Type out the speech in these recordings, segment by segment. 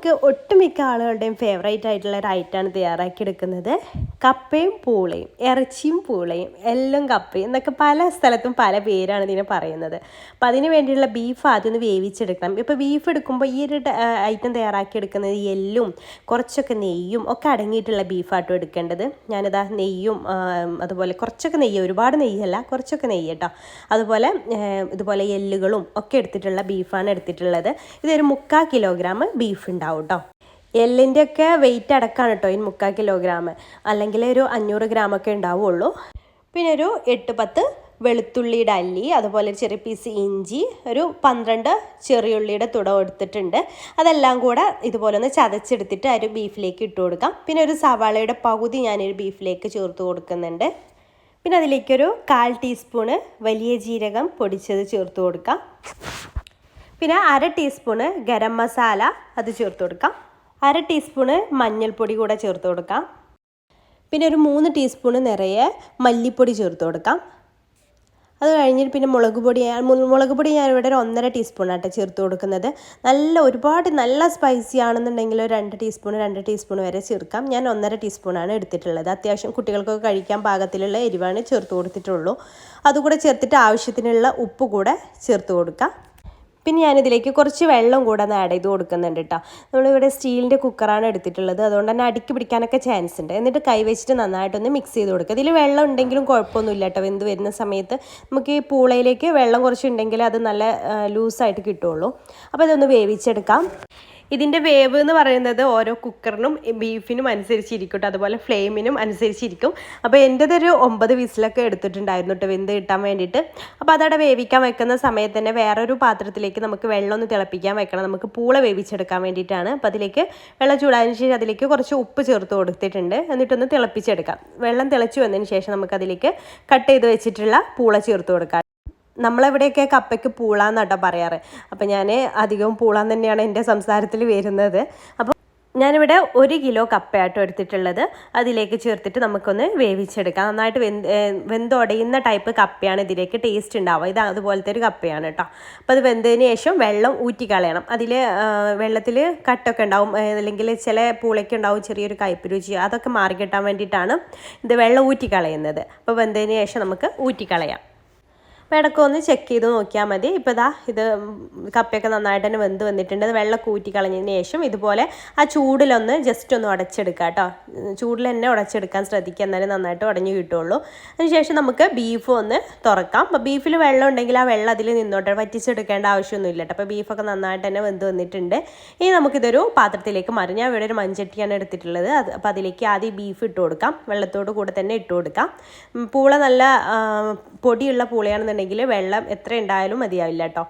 നമുക്ക് ഒട്ടുമിക്ക ആളുകളുടെയും ഫേവറേറ്റ് ആയിട്ടുള്ള ഒരു ഐറ്റമാണ് തയ്യാറാക്കിയെടുക്കുന്നത്. കപ്പയും പൂളയും, ഇറച്ചിയും പൂളയും, എല്ലാം കപ്പയും എന്നൊക്കെ പല സ്ഥലത്തും പല പേരാണ് ഇതിനെ പറയുന്നത്. അപ്പോൾ അതിന് വേണ്ടിയുള്ള ബീഫ് ആദ്യം ഒന്ന് വേവിച്ചെടുക്കണം. ഇപ്പോൾ ബീഫ് എടുക്കുമ്പോൾ ഈ ഒരു ഐറ്റം തയ്യാറാക്കിയെടുക്കുന്നത് എല്ലും കുറച്ചൊക്കെ നെയ്യും ഒക്കെ അടങ്ങിയിട്ടുള്ള ബീഫാട്ടോ എടുക്കേണ്ടത്. ഞാനിതാ നെയ്യും അതുപോലെ കുറച്ചൊക്കെ നെയ്യ്, ഒരുപാട് നെയ്യല്ല, കുറച്ചൊക്കെ നെയ്യ് കേട്ടോ. അതുപോലെ ഇതുപോലെ എല്ലുകളും ഒക്കെ എടുത്തിട്ടുള്ള ബീഫാണ് എടുത്തിട്ടുള്ളത്. ഇതൊരു 3/4 കിലോഗ്രാം ബീഫ് ഉണ്ടാവും കേട്ടോ. എല്ലിൻ്റെ ഒക്കെ വെയിറ്റ് അടക്കമാണ് കേട്ടോ ഈ 3/4 കിലോഗ്രാം, അല്ലെങ്കിൽ ഒരു 500 ഗ്രാമൊക്കെ ഉണ്ടാവുള്ളൂ. പിന്നെ ഒരു 8-10 വെളുത്തുള്ളിയുടെ അല്ലി, അതുപോലെ ഒരു ചെറിയ പീസ് ഇഞ്ചി, ഒരു 12 ചെറിയുള്ളിയുടെ തുട എടുത്തിട്ടുണ്ട്. അതെല്ലാം കൂടെ ഇതുപോലെ ഒന്ന് ചതച്ചെടുത്തിട്ട് ആ ഒരു ബീഫിലേക്ക് ഇട്ട് കൊടുക്കാം. പിന്നെ ഒരു സവാളയുടെ പകുതി ഞാനൊരു ബീഫിലേക്ക് ചേർത്ത് കൊടുക്കുന്നുണ്ട്. പിന്നെ അതിലേക്കൊരു 1/4 ടീസ്പൂണ് വലിയ ജീരകം പൊടിച്ചത് ചേർത്ത് കൊടുക്കാം. പിന്നെ 1/2 ടീസ്പൂണ് ഗരം മസാല അത് ചേർത്ത് കൊടുക്കാം. 1/2 ടീസ്പൂണ് മഞ്ഞൾപ്പൊടി കൂടെ ചേർത്ത് കൊടുക്കാം. പിന്നെ ഒരു 3 ടീസ്പൂണ് നിറയെ മല്ലിപ്പൊടി ചേർത്ത് കൊടുക്കാം. അത് കഴിഞ്ഞിട്ട് പിന്നെ മുളക് പൊടി ഞാനിവിടെ ഒരു 1.5 ടീസ്പൂണാട്ടോ ചേർത്ത് കൊടുക്കുന്നത്. ഒരുപാട് നല്ല സ്പൈസി ആണെന്നുണ്ടെങ്കിൽ ഒരു 2 ടീസ്പൂൺ വരെ ചേർക്കാം. ഞാൻ 1.5 ടീസ്പൂണാണ് എടുത്തിട്ടുള്ളത്. അത്യാവശ്യം കുട്ടികൾക്കൊക്കെ കഴിക്കാൻ പാകത്തിലുള്ള എരിവാണ് ചേർത്ത് കൊടുത്തിട്ടുള്ളൂ. അതുകൂടെ ചേർത്തിട്ട് ആവശ്യത്തിനുള്ള ഉപ്പ് കൂടെ ചേർത്ത് കൊടുക്കാം. പിന്നെ ഞാനിതിലേക്ക് കുറച്ച് വെള്ളം കൂടെ ഒന്ന് ആഡ് ചെയ്ത് കൊടുക്കുന്നുണ്ട് കേട്ടോ. നമ്മളിവിടെ സ്റ്റീലിൻ്റെ കുക്കറാണ് എടുത്തിട്ടുള്ളത്, അതുകൊണ്ട് തന്നെ അടുക്കി പിടിക്കാനൊക്കെ ചാൻസ് ഉണ്ട്. എന്നിട്ട് കൈ വെച്ചിട്ട് നന്നായിട്ടൊന്ന് മിക്സ് ചെയ്ത് കൊടുക്കുക. ഇതിൽ വെള്ളം ഉണ്ടെങ്കിലും കുഴപ്പമൊന്നുമില്ല കേട്ടോ. വെന്ത് വരുന്ന സമയത്ത് നമുക്ക് ഈ പൂളയിലേക്ക് വെള്ളം കുറച്ചുണ്ടെങ്കിൽ അത് നല്ല ലൂസായിട്ട് കിട്ടുള്ളൂ. അപ്പോൾ ഇതൊന്ന് വേവിച്ചെടുക്കാം. ഇതിൻ്റെ വേവ് എന്ന് പറയുന്നത് ഓരോ കുക്കറിനും ബീഫിനും അനുസരിച്ചിരിക്കും കേട്ടോ, അതുപോലെ ഫ്ലെയിമിനും അനുസരിച്ചിരിക്കും. അപ്പോൾ എൻ്റെതൊരു 9 വിസിലൊക്കെ എടുത്തിട്ടുണ്ടായിരുന്നു കേട്ടോ വെന്ത് കിട്ടാൻ വേണ്ടിയിട്ട്. അപ്പോൾ അതവിടെ വേവിക്കാൻ വെക്കുന്ന സമയത്ത് തന്നെ വേറൊരു പാത്രത്തിലേക്ക് നമുക്ക് വെള്ളം ഒന്ന് തിളപ്പിക്കാൻ വെക്കണം. നമുക്ക് പൂള വേവിച്ചെടുക്കാൻ വേണ്ടിയിട്ടാണ്. അപ്പോൾ അതിലേക്ക് വെള്ളം ചൂടായതിനു ശേഷം അതിലേക്ക് കുറച്ച് ഉപ്പ് ചേർത്ത് കൊടുത്തിട്ടുണ്ട്. എന്നിട്ടൊന്ന് തിളപ്പിച്ചെടുക്കാം. വെള്ളം തിളച്ച് വന്നതിന് ശേഷം നമുക്കതിലേക്ക് കട്ട് ചെയ്ത് വെച്ചിട്ടുള്ള പൂള ചേർത്ത് കൊടുക്കാം. നമ്മളെവിടെയൊക്കെ കപ്പയ്ക്ക് പൂളാന്നാട്ടോ പറയാറ്. അപ്പോൾ ഞാൻ അധികവും പൂളാൻ തന്നെയാണ് എൻ്റെ സംസാരത്തിൽ വരുന്നത്. അപ്പോൾ ഞാനിവിടെ 1 കിലോ കപ്പയാട്ടോ എടുത്തിട്ടുള്ളത്. അതിലേക്ക് ചേർത്തിട്ട് നമുക്കൊന്ന് വേവിച്ചെടുക്കാം. നന്നായിട്ട് വെന്തുടയുന്ന ടൈപ്പ് കപ്പയാണ് ഇതിലേക്ക് ടേസ്റ്റ് ഉണ്ടാവുക. ഇത് അതുപോലത്തെ ഒരു കപ്പയാണ് കേട്ടോ. അപ്പോൾ അത് വെന്തതിന് ശേഷം വെള്ളം ഊറ്റിക്കളയണം. അതിൽ വെള്ളത്തിൽ കട്ടൊക്കെ ഉണ്ടാവും, അല്ലെങ്കിൽ ചില പൂളയ്ക്ക് ഉണ്ടാവും ചെറിയൊരു കയ്പ്പ് രുചി. അതൊക്കെ മാറിക്കിട്ടാൻ വേണ്ടിയിട്ടാണ് ഇത് വെള്ളം ഊറ്റിക്കളയുന്നത്. അപ്പോൾ വെന്തതിന് ശേഷം നമുക്ക് ഊറ്റിക്കളയാം. അപ്പോൾ ഇടയ്ക്കൊന്ന് ചെക്ക് ചെയ്ത് നോക്കിയാൽ മതി. ഇപ്പോൾ ഇത് കപ്പയൊക്കെ നന്നായിട്ട് തന്നെ വെന്ത് വന്നിട്ടുണ്ട്. വെള്ളം കൂറ്റി കളഞ്ഞതിന് ശേഷം ഇതുപോലെ ആ ചൂടിലൊന്ന് ജസ്റ്റ് ഒന്ന് ഉടച്ചെടുക്കുക കേട്ടോ. ചൂടിൽ തന്നെ ഉടച്ചെടുക്കാൻ ശ്രദ്ധിക്കുക, എന്നാലും നന്നായിട്ട് ഉടഞ്ഞു കിട്ടുള്ളൂ. അതിനുശേഷം നമുക്ക് ബീഫ് ഒന്ന് തുറക്കാം. അപ്പോൾ ബീഫിൽ വെള്ളം ഉണ്ടെങ്കിൽ ആ വെള്ളം അതിൽ നിന്നോട്ടെ, വറ്റിച്ചെടുക്കേണ്ട ആവശ്യമൊന്നുമില്ല കേട്ടോ. അപ്പോൾ ബീഫൊക്കെ നന്നായിട്ട് തന്നെ വെന്ത് വന്നിട്ടുണ്ട്. ഇനി നമുക്കിതൊരു പാത്രത്തിലേക്ക് മാറി. ഞാൻ ഇവിടെ ഒരു മൺചട്ടിയാണ് എടുത്തിട്ടുള്ളത്. അപ്പോൾ അതിലേക്ക് ആദ്യം ബീഫ് ഇട്ട് കൊടുക്കാം. വെള്ളത്തോട് കൂടെ തന്നെ ഇട്ട് കൊടുക്കാം. പൂള നല്ല പൊടിയുള്ള പൂളയാണെന്നുണ്ടെങ്കിൽ വെള്ളം എത്ര ഉണ്ടായാലും മതിയാവില്ല കേട്ടോ,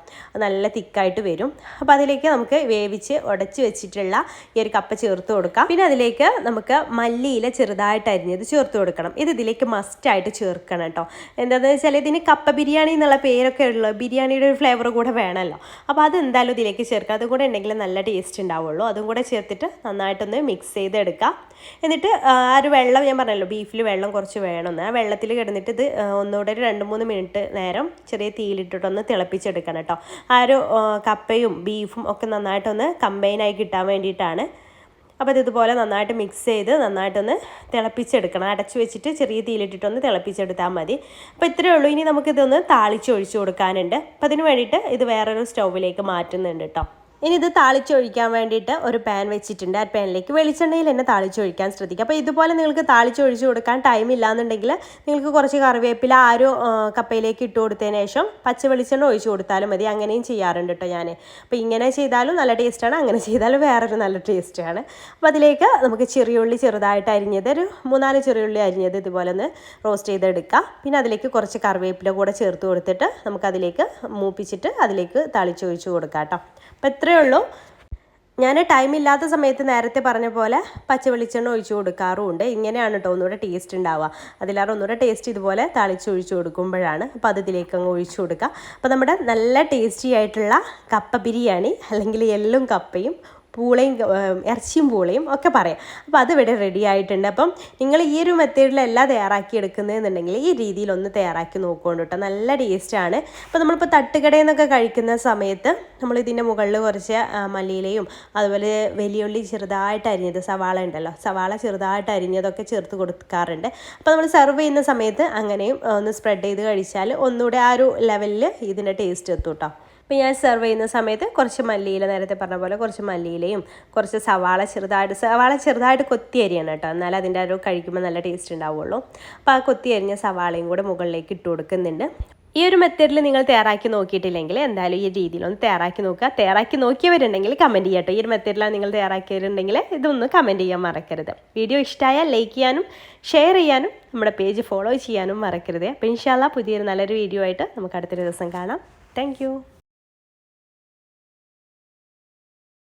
നല്ല തിക്കായിട്ട് വരും. അപ്പോൾ അതിലേക്ക് നമുക്ക് വേവിച്ച് ഉടച്ച് വെച്ചിട്ടുള്ള ഈ ഒരു കപ്പ ചേർത്ത് കൊടുക്കാം. പിന്നെ അതിലേക്ക് നമുക്ക് മല്ലിയില ചെറുതായിട്ട് അരിഞ്ഞത് ചേർത്ത് കൊടുക്കണം. ഇതിലേക്ക് മസ്റ്റായിട്ട് ചേർക്കണം കേട്ടോ. എന്താണെന്ന് വെച്ചാൽ ഇതിന് കപ്പ ബിരിയാണി എന്നുള്ള പേരൊക്കെ ഉള്ളു, ബിരിയാണിയുടെ ഒരു ഫ്ലേവർ കൂടെ വേണമല്ലോ. അപ്പോൾ അതെന്തായാലും ഇതിലേക്ക് ചേർക്കുക. അതും കൂടെ ഉണ്ടെങ്കിൽ നല്ല ടേസ്റ്റ് ഉണ്ടാവുള്ളൂ. അതും കൂടെ ചേർത്തിട്ട് നന്നായിട്ടൊന്ന് മിക്സ് ചെയ്തെടുക്കാം. എന്നിട്ട് ആ ഒരു വെള്ളം ഞാൻ പറഞ്ഞല്ലോ, ബീഫിൽ വെള്ളം കുറച്ച് വേണമെന്ന്, ആ വെള്ളത്തിൽ കിടന്നിട്ട് ഇത് ഒന്നുകൂടെ ഒരു 2-3 മിനിറ്റ് നേരം ചെറിയ തീയിലിട്ടിട്ടൊന്ന് തിളപ്പിച്ചെടുക്കണം കേട്ടോ. ആ ഒരു കപ്പയും ബീഫും ഒക്കെ നന്നായിട്ടൊന്ന് കമ്പൈനായി കിട്ടാൻ വേണ്ടിയിട്ടാണ്. അപ്പോൾ ഇതുപോലെ നന്നായിട്ട് മിക്സ് ചെയ്ത് നന്നായിട്ടൊന്ന് തിളപ്പിച്ചെടുക്കണം. അടച്ചു വെച്ചിട്ട് ചെറിയ തീയിലിട്ടിട്ടൊന്ന് തിളപ്പിച്ചെടുത്താൽ മതി. അപ്പോൾ ഇത്രയേ ഉള്ളൂ. ഇനി നമുക്കിതൊന്ന് താളിച്ചൊഴിച്ച് കൊടുക്കാനുണ്ട്. അപ്പോൾ അതിന് വേണ്ടിയിട്ട് ഇത് വേറൊരു സ്റ്റൗവിലേക്ക് മാറ്റുന്നുണ്ട് കേട്ടോ. ഇനി ഇത് താളിച്ചൊഴിക്കാൻ വേണ്ടിയിട്ട് ഒരു പാൻ വെച്ചിട്ടുണ്ട്. ആ പാനിലേക്ക് വെളിച്ചെണ്ണയിൽ തന്നെ താളിച്ചൊഴിക്കാൻ ശ്രദ്ധിക്കുക. അപ്പോൾ ഇതുപോലെ നിങ്ങൾക്ക് താളിച്ചൊഴിച്ച് കൊടുക്കാൻ ടൈം ഇല്ലാന്നുണ്ടെങ്കിൽ നിങ്ങൾക്ക് കുറച്ച് കറിവേപ്പില ആ ഒരു കപ്പയിലേക്ക് ഇട്ട് കൊടുത്തതിന് ശേഷം പച്ച വെളിച്ചെണ്ണ ഒഴിച്ച് കൊടുത്താലും മതി. അങ്ങനെയും ചെയ്യാറുണ്ട് കേട്ടോ ഞാൻ. അപ്പോൾ ഇങ്ങനെ ചെയ്താലും നല്ല ടേസ്റ്റാണ്, അങ്ങനെ ചെയ്താലും വേറൊരു നല്ല ടേസ്റ്റാണ്. അപ്പോൾ അതിലേക്ക് നമുക്ക് ചെറിയുള്ളി ചെറുതായിട്ട് അരിഞ്ഞത്, ഒരു 3-4 ചെറിയുള്ളി അരിഞ്ഞത് ഇതുപോലെ ഒന്ന് റോസ്റ്റ് ചെയ്തെടുക്കുക. പിന്നെ അതിലേക്ക് കുറച്ച് കറിവേപ്പില കൂടെ ചേർത്ത് കൊടുത്തിട്ട് നമുക്കതിലേക്ക് മൂപ്പിച്ചിട്ട് അതിലേക്ക് താളിച്ചൊഴിച്ച് കൊടുക്കാം കേട്ടോ. അപ്പോൾ ഇത്രയേ ഉള്ളൂ. ഞാൻ ടൈമില്ലാത്ത സമയത്ത് നേരത്തെ പറഞ്ഞ പോലെ പച്ച വെളിച്ചെണ്ണ ഒഴിച്ച് കൊടുക്കാറുമുണ്ട്. ഇങ്ങനെയാണ് കേട്ടോ ഒന്നുകൂടെ ടേസ്റ്റ് ഉണ്ടാവുക. അതിലാറ് ഒന്നുകൂടെ ടേസ്റ്റ് ഇതുപോലെ താളിച്ചൊഴിച്ച് കൊടുക്കുമ്പോഴാണ്. അപ്പോൾ അത് ഇതിലേക്ക് അങ്ങ് ഒഴിച്ച് കൊടുക്കുക. അപ്പോൾ നമ്മുടെ നല്ല ടേസ്റ്റി ആയിട്ടുള്ള കപ്പ ബിരിയാണി, അല്ലെങ്കിൽ എല്ലും കപ്പയും പൂളയും ഇറച്ചിയും പൂളയും ഒക്കെ പറയാം. അപ്പോൾ അതിവിടെ റെഡി ആയിട്ടുണ്ട്. അപ്പം നിങ്ങൾ ഈ ഒരു മെത്തേഡിലല്ല തയ്യാറാക്കി എടുക്കുന്നതെന്നുണ്ടെങ്കിൽ ഈ രീതിയിലൊന്ന് തയ്യാറാക്കി നോക്കുകൊണ്ട് കേട്ടോ, നല്ല ടേസ്റ്റാണ്. അപ്പോൾ നമ്മളിപ്പോൾ തട്ടുകടയിൽ നിന്നൊക്കെ കഴിക്കുന്ന സമയത്ത് നമ്മൾ ഇതിൻ്റെ മുകളിൽ കുറച്ച് മല്ലിയിലയും അതുപോലെ വലിയുള്ളി ചെറുതായിട്ട് അരിഞ്ഞത്, സവാള ഉണ്ടല്ലോ, സവാള ചെറുതായിട്ട് അരിഞ്ഞതൊക്കെ ചേർത്ത് കൊടുക്കാറുണ്ട്. അപ്പോൾ നമ്മൾ സെർവ് ചെയ്യുന്ന സമയത്ത് അങ്ങനെയും ഒന്ന് സ്പ്രെഡ് ചെയ്ത് കഴിച്ചാൽ ഒന്നുകൂടെ ആ ഒരു ലെവലിൽ ഇതിൻ്റെ ടേസ്റ്റ് എത്തും കേട്ടോ. അപ്പോൾ ഞാൻ സെർവ് ചെയ്യുന്ന സമയത്ത് കുറച്ച് മല്ലിയില, നേരത്തെ പറഞ്ഞ പോലെ കുറച്ച് മല്ലിയിലയും കുറച്ച് സവാള ചെറുതായിട്ട് കൊത്തി അരിയണം കേട്ടോ, എന്നാലും അതിൻ്റെ ഒരു കഴിക്കുമ്പോൾ നല്ല ടേസ്റ്റ് ഉണ്ടാവുള്ളൂ. അപ്പോൾ ആ കൊത്തി അരിഞ്ഞ സവാളയും കൂടെ മുകളിലേക്ക് ഇട്ട് കൊടുക്കുന്നുണ്ട്. ഈ ഒരു മെത്തേഡിൽ നിങ്ങൾ തയ്യാറാക്കി നോക്കിയിട്ടില്ലെങ്കിൽ എന്തായാലും ഈ രീതിയിലൊന്ന് തയ്യാറാക്കി നോക്കുക. തയ്യാറാക്കി നോക്കിയവരുണ്ടെങ്കിൽ കമൻറ്റ് ചെയ്യട്ടോ. ഈ ഒരു മെത്തേഡിലാണ് നിങ്ങൾ തയ്യാറാക്കിയവരുണ്ടെങ്കിൽ ഇതൊന്ന് കമൻറ്റ് ചെയ്യാൻ മറക്കരുത്. വീഡിയോ ഇഷ്ടമായാൽ ലൈക്ക് ചെയ്യാനും ഷെയർ ചെയ്യാനും നമ്മുടെ പേജ് ഫോളോ ചെയ്യാനും മറക്കരുത്. അപ്പോൾ ഇൻഷാല്ലാ പുതിയൊരു നല്ലൊരു വീഡിയോ ആയിട്ട് നമുക്ക് അടുത്തൊരു ദിവസം കാണാം. താങ്ക്